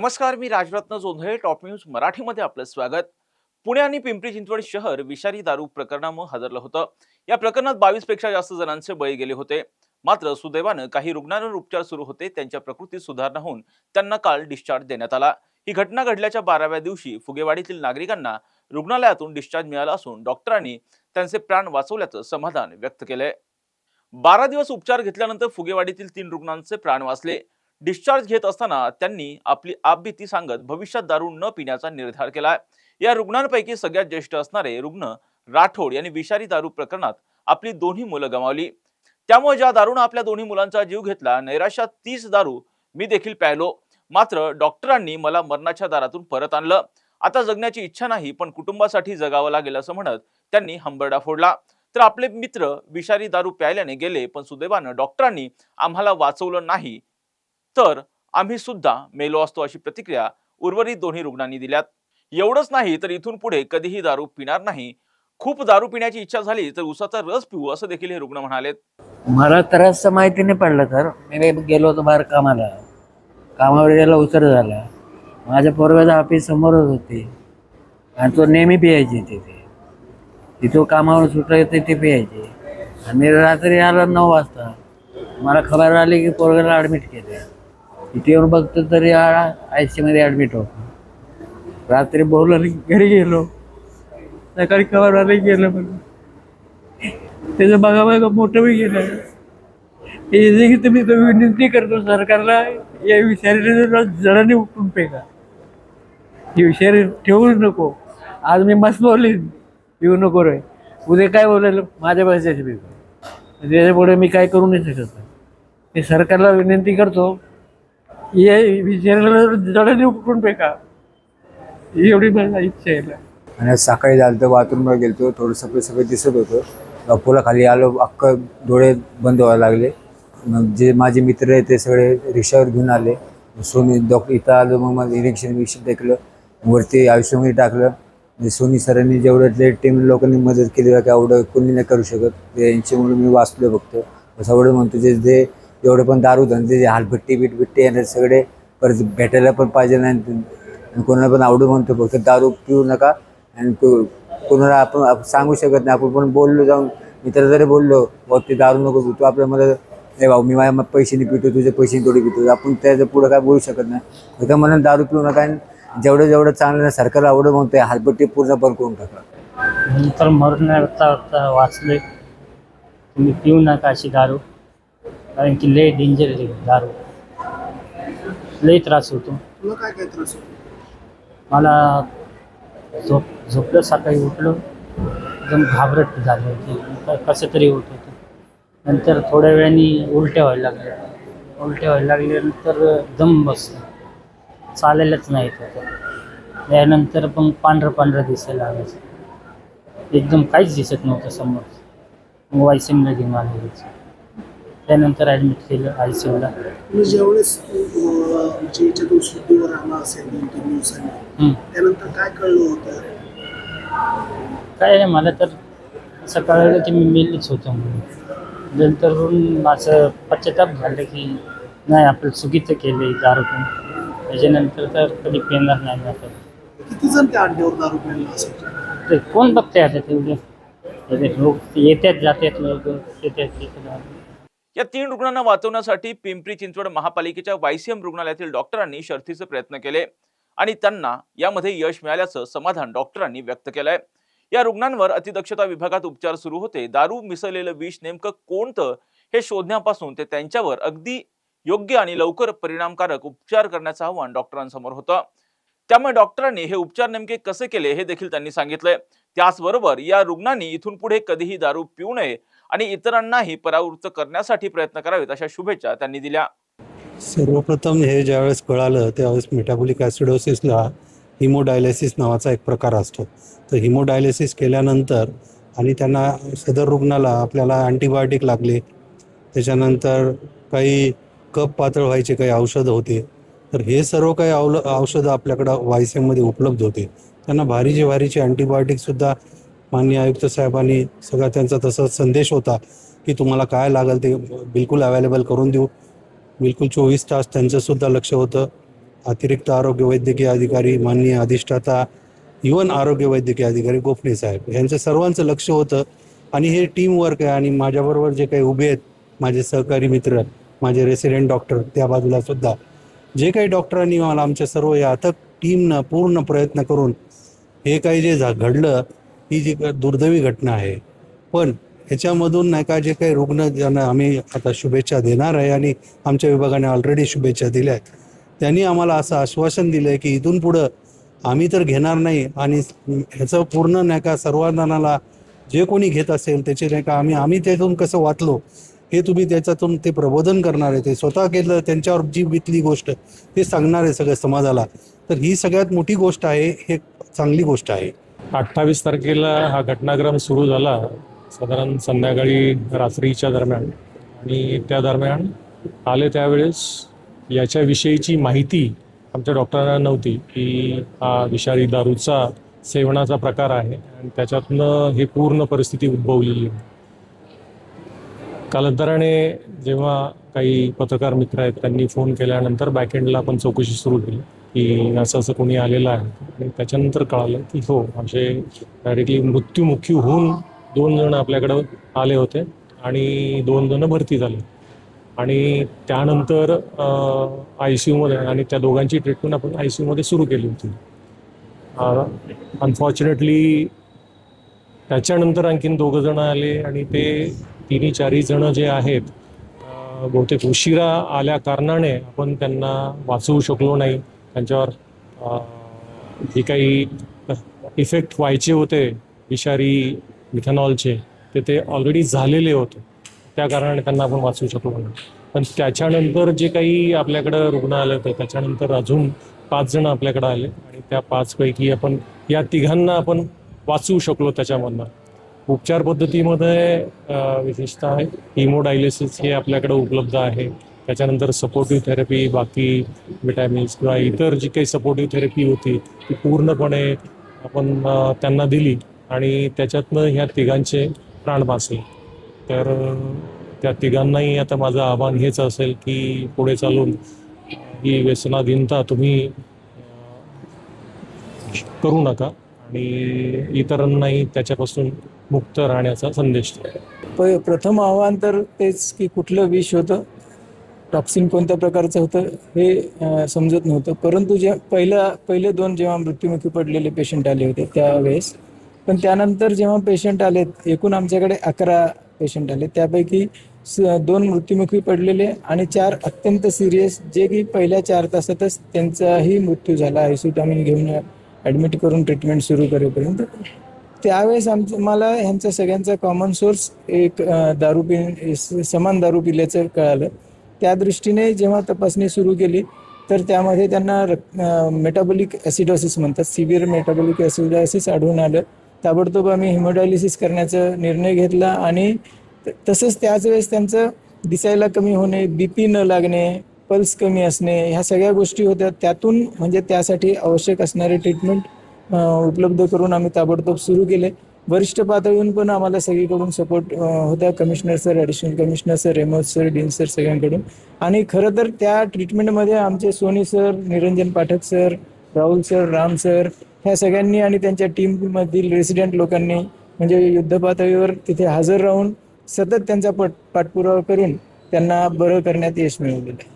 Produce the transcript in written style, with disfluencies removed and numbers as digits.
नमस्कार, मी Rajratna Jondhale. Top news मराठीमध्ये आपलं स्वागत. पुणे आणि पिंपरी चिंचवड शहर विषारी दारू प्रकरणामुळे हादरलं होतं. या प्रकरणात 22 पेक्षा जास्त जणांचे बळी गेले होते. मात्र सुदैवानं काही रुग्णांवर उपचार सुरू होते. त्यांच्या प्रकृतीत सुधारणा होऊन त्यांना काल डिस्चार्ज देण्यात आला. ही घटना घडल्याच्या 12व्या दिवशी फुगेवाडीतील नागरिकांना रुग्णालयातून डिस्चार्ज मिळाला असून डॉक्टरांनी त्यांचे प्राण वाचवल्याचं समाधान व्यक्त केलंय. 12 दिवस उपचार घेतल्यानंतर फुगेवाडीतील 3 रुग्णांचे प्राण वाचले. डिस्चार्ज घेत असताना त्यांनी आपली आपबीती सांगत भविष्यात दारू न पिण्याचा निर्धार केला. या रुग्णांपैकी सगळ्यात ज्येष्ठ असणारे रुग्ण राठोड यांनी विषारी दारू प्रकरणात आपली दोन्ही मुलं गमावली. त्यामुळे ज्या दारूने आपल्या दोन्ही मुलांचा जीव घेतला, नैराश्यात 30 दारू मी देखील प्यायलो. मात्र डॉक्टरांनी मला मरणाच्या दारातून परत आणलं. आता जगण्याची इच्छा नाही, पण कुटुंबासाठी जगावं लागेल असं म्हणत त्यांनी हंबरडा फोडला. तर आपले मित्र विषारी दारू प्यायल्याने गेले, पण सुदैवानं डॉक्टरांनी आम्हाला वाचवलं नाही, तर आम्ही सुद्धा मेलो असतो, अशी प्रतिक्रिया उर्वरित दोन्ही रुग्णांनी दिल्यात. एवढंच नाही तर इथून पुढे कधीही दारू पिणार नाही. खूप दारू पिण्याची इच्छा झाली तर उसाचा रस पिऊ, असं देखील हे रुग्ण म्हणालेत. मला त्रास माहिती नाही पडला सर. मी गेलो होतो बाहेर कामावर गेला उशीर झाला. माझ्या पोरगाचं ऑफिस समोरच होते आणि तो नेहमी पियायचे तिथं कामावर सुटलं येते ते पियायचे. आणि रात्री आला 9 वाजता. मला खबर आली की पोरगाला ॲडमिट केलं. इथे येऊन बघतो तरी ICUमध्ये ॲडमिट होतो. रात्री बोलवलं घरी गेलो, सकाळी खबर आली गेलं. पण त्याचं बघा मोठं बी गेलं. हे तुम्ही विनंती करतो सरकारला, या विषारीला जडाने उठून फेका. हे विषारी ठेवूच नको. आज मी मस्त बोलीन, येऊ नको रे. उद्या काय बोलायला माझ्या पैशाची बी. त्याच्यापुढे मी काय करू नाही शकत. हे सरकारला विनंती करतो, या विषारीला जडाने उठून फेका. एवढी मला इच्छा आहे. आणि सकाळी झालं तर बाथरूमला गेलो, थोडं सगळं दिसत होतं. पुलाखाली आलो, अख्खं डोळे बंद व्हायला लागले. मग जे माझे मित्र आहे ते सगळे रिक्षावर घेऊन आले. सोनी इथं आलो. मग मला इलेक्शन टाकलं, वरती आयुष्यामध्ये टाकलं. म्हणजे सोनी सरांनी जेवढं टीम लोकांनी मदत केली की एवढं कोणी नाही करू शकत. यांच्यामुळे मी वाचलो फक्त. असं एवढं म्हणतो. जे एवढं पण दारू धंदे जे हालभट्टी बिटबिट्टी येणार सगळे परत भेटायला पण पाहिजे नाही. कोणाला पण आवडू म्हणतो, फक्त दारू पिऊ नका. आणि कोणाला आपण सांगू शकत नाही. आपण पण बोललो, जाऊन मित्र जरी बोललो बघ ते दारू नको तू आपल्या मला नाही भाऊ, मी माझ्या पैशाने पितो, तुझ्या पैशाने थोडी पितो. आपण त्याचं पुढं काय बोलू शकत नाही. फक्त म्हणून दारू पिऊ नका. आणि जेवढं चांगलं नाही सरकारला आवडं म्हणतोय, हालपट्टी पूर्ण बंद करून टाका. नंतर मरता वाचले. तुम्ही पिऊ नका अशी दारू, कारण की लय डेंजर आहे दारू. लय त्रास होतो. तुला काय काय त्रास होतो? मला झोपलं, सकाळी उठलो एकदम घाबरट झाली होती, कसं तरी होत होतं. नंतर थोड्या वेळाने उलट्या व्हायला लागल्यानंतर दम बसला, चालायलाच नाही येत होतं. त्यानंतर पण पांढरं दिसायला लागायचं, एकदम काहीच दिसत नव्हतं समोर. मग ICUला घेऊन आले. त्यानंतर ॲडमिट केलं ICUला. तुम्ही ज्यावेळेस म्हणजे याच्यातून सुट्टीवर आला असेल 2-3 दिवसांनी, त्यानंतर काय कळलं होतं? काय आहे, मला तर असं कळलं की मी मेलीच होतो म्हणून. नंतरून माझं पश्चाताप झालं की नाही, आपलं चुकीचं केलं दारू पिऊन. त्याच्यानंतर तर कधी पिणार नाही आता. किती जण त्या अड्ड्यावर दारू प्यायला असायचे? ते कोण बघते आता तेवढे लोक येतात जातात, लोक येतात. या 3 रुग्णांना वाचवण्यासाठी पिंपरी चिंचवड महापालिकेच्या YCM रुग्णालयातील डॉक्टरांनी शर्थीचे प्रयत्न केले आणि त्यांना यामध्ये यश मिळाल्याचं समाधान डॉक्टरांनी व्यक्त केलंय. या रुग्णांवर अतिदक्षता विभागात उपचार सुरू होते. दारू मिसळलेलं विष नेमकं कोणतं हे शोधण्यापासून ते त्यांच्यावर अगदी योग्य आणि लवकर परिणामकारक उपचार करण्याचं आव्हान डॉक्टरांसमोर होतं. त्यामुळे डॉक्टरांनी हे उपचार नेमके कसे केले हे देखील त्यांनी सांगितलंय. त्याचबरोबर या रुग्णांनी इथून पुढे कधीही दारू पिऊ नये आणि इतरांनाही परावृत्त करण्यासाठी प्रयत्न करावेत, अशा शुभेच्छा त्यांनी दिल्या. सर्वप्रथम हे ज्यावेळेस कळालं त्यावेळेस मेटाबॉलिक ॲसिडोसिसला हिमोडायलिसिस नावाचा एक प्रकार असतो. तर हिमोडायलिसिस केल्यानंतर आणि त्यांना सदर रुग्णाला आपल्याला अँटीबायोटिक लागले. त्याच्यानंतर काही कफ पातळ व्हायचे काही औषधं होते. तर हे सर्व काही औषधं आपल्याकडं YCMमध्ये उपलब्ध होते. त्यांना भारीचे अँटीबायोटिकसुद्धा माननीय आयुक्त साहेबांनी सगळा त्यांचा तसा संदेश होता की तुम्हाला काय लागेल ते बिलकुल अवेलेबल करून देऊ. बिलकुल 24 तास त्यांचंसुद्धा लक्ष होतं. अतिरिक्त आरोग्य वैद्यकीय अधिकारी, माननीय अधिष्ठाता, इवन आरोग्य वैद्यकीय अधिकारी गोपणे साहेब यांचं सर्वांचं लक्ष होतं. आणि हे टीमवर्क आहे. आणि माझ्याबरोबर जे काही उभे आहेत माझे सहकारी मित्र, माझे रेसिडेंट डॉक्टर, त्या बाजूला सुद्धा जे काही डॉक्टरांनी मला आमच्या सर्व या अथक टीमनं पूर्ण प्रयत्न करून हे काही जे घडलं, ही जी दुर्दैवी घटना आहे, पण ह्याच्यामधून नाही का जे काही रुग्ण ज्यांना आम्ही आता शुभेच्छा देणार आहे आणि आमच्या विभागाने ऑलरेडी शुभेच्छा दिल्या आहेत, त्यांनी आम्हाला असं आश्वासन दिलं आहे की इथून पुढं आम्ही तर घेणार नाही आणि ह्याचं पूर्ण नाही का सर्वांना जे कोणी घेत असेल त्याचे नाही का आम्ही त्यातून कसं वाचलो हे तुम्ही त्याच्यातून ते प्रबोधन करणार आहे. ते स्वतः केलं, त्यांच्यावर जी बितली गोष्ट ते सांगणार आहे सगळ्या समाजाला. तर ही सगळ्यात मोठी गोष्ट आहे, हे चांगली गोष्ट आहे. 28 तारखेला हा घटनाक्रम सुरू झाला साधारण संध्याकाळी रात्रीच्या दरम्यान. आणि त्या दरम्यान आले त्यावेळेस याच्याविषयीची माहिती आमच्या डॉक्टरांना नव्हती की हा विषारी दारूचा सेवनाचा प्रकार आहे आणि त्याच्यातनं हे पूर्ण परिस्थिती उद्भवलेली आहे. कालांतराने जेव्हा काही पत्रकार मित्र आहेत त्यांनी फोन केल्यानंतर बॅकएंडला आपण चौकशी सुरू केली की असं कोणी आलेलं आहे. आणि त्याच्यानंतर कळालं की हो, असे डायरेक्टली मृत्युमुखी होऊन 2 जण आपल्याकडं आले होते आणि 2 जण भरती झाले. आणि त्यानंतर ICUमध्ये आणि त्या दोघांची ट्रीटमेंट आपण ICUमध्ये सुरू केली होती. अनफॉर्च्युनेटली त्याच्यानंतर आणखीन 2 जण आले आणि ते 3-4 जण जे आहेत बहुतेक उशिरा आल्या कारणाने आपण त्यांना वाचवू शकलो नाही. त्यांच्यावर जे काही इफेक्ट व्हायचे होते विषारी मिथेनॉलचे ते ऑलरेडी झालेले होते, त्या कारणाने त्यांना आपण वाचवू शकलो नाही. पण त्याच्यानंतर जे काही आपल्याकडं रुग्ण आले होते त्याच्यानंतर अजून 5 जण आपल्याकडे आले आणि त्या 5 पैकी आपण या 3घांना आपण वाचवू शकलो त्याच्यामधनं. उपचार पद्धतीमध्ये विशेषतः हिमोडायलिसिस हे आपल्याकडे उपलब्ध आहे. त्याच्यानंतर सपोर्टिव्ह थेरपी, बाकी विटॅमिन्स किंवा इतर जी काही सपोर्टिव्ह थेरपी होती ती पूर्णपणे आपण त्यांना दिली आणि त्याच्यातनं ह्या 3घांचे प्राण वाचले. तर त्या 3घांनाही आता माझं आव्हान हेच असेल की पुढे चालून ही व्यसनाधीनता तुम्ही करू नका आणि इतरांनाही त्याच्यापासून मुक्त राहण्याचा संदेश द्या. प्रथम आव्हान तर तेच की कुठलं विष होतं, टॉक्सिन कोणत्या प्रकारचं होतं हे समजत नव्हतं. परंतु पहिले 2 जेव्हा मृत्युमुखी पडलेले पेशंट आले होते त्यावेळेस, पण त्यानंतर जेव्हा पेशंट आलेत, एकूण आमच्याकडे 11 पेशंट आले, त्यापैकी 2 मृत्युमुखी पडलेले आणि 4 अत्यंत सिरियस, जे की पहिल्या 4 तासातच त्यांचाही मृत्यू झाला ICUत आम्ही घेऊन ॲडमिट करून ट्रीटमेंट सुरू करेपर्यंत. त्यावेळेस मला ह्यांचा सगळ्यांचा कॉमन सोर्स एक समान दारू पिल्याचं कळालं. त्या दृष्टीने जेव्हा तपासणी सुरू केली तर त्यामध्ये त्यांना मेटाबॉलिक ॲसिडोसिस म्हणतात, सिव्हिअर मेटाबॉलिक ॲसिडोसिस आढळून आलं. ताबडतोब आम्ही हिमोडायलिसिस करण्याचा निर्णय घेतला आणि तसंच त्याच वेळेस त्यांचं दिसायला कमी होणे, BP न लागणे, पल्स कमी असणे, ह्या सगळ्या गोष्टी होत्या. त्यातून म्हणजे त्यासाठी आवश्यक असणारे ट्रीटमेंट उपलब्ध करून आम्ही ताबडतोब सुरू केले. वरिष्ठ पातळीवरून पण आम्हाला सगळीकडून सपोर्ट होता, commissioner sir, additional commissioner sir, रेमोज सर, डीन सर, सगळ्यांकडून. आणि खरं तर त्या ट्रीटमेंटमध्ये आमचे Soni sir, Niranjan Pathak sir, Rahul sir, Ram sir, ह्या सगळ्यांनी आणि त्यांच्या टीममधील रेसिडेंट लोकांनी म्हणजे युद्धपातळीवर तिथे हजर राहून सतत त्यांचा पाठपुरावा करून त्यांना बरं करण्यात यश मिळवलेलं आहे.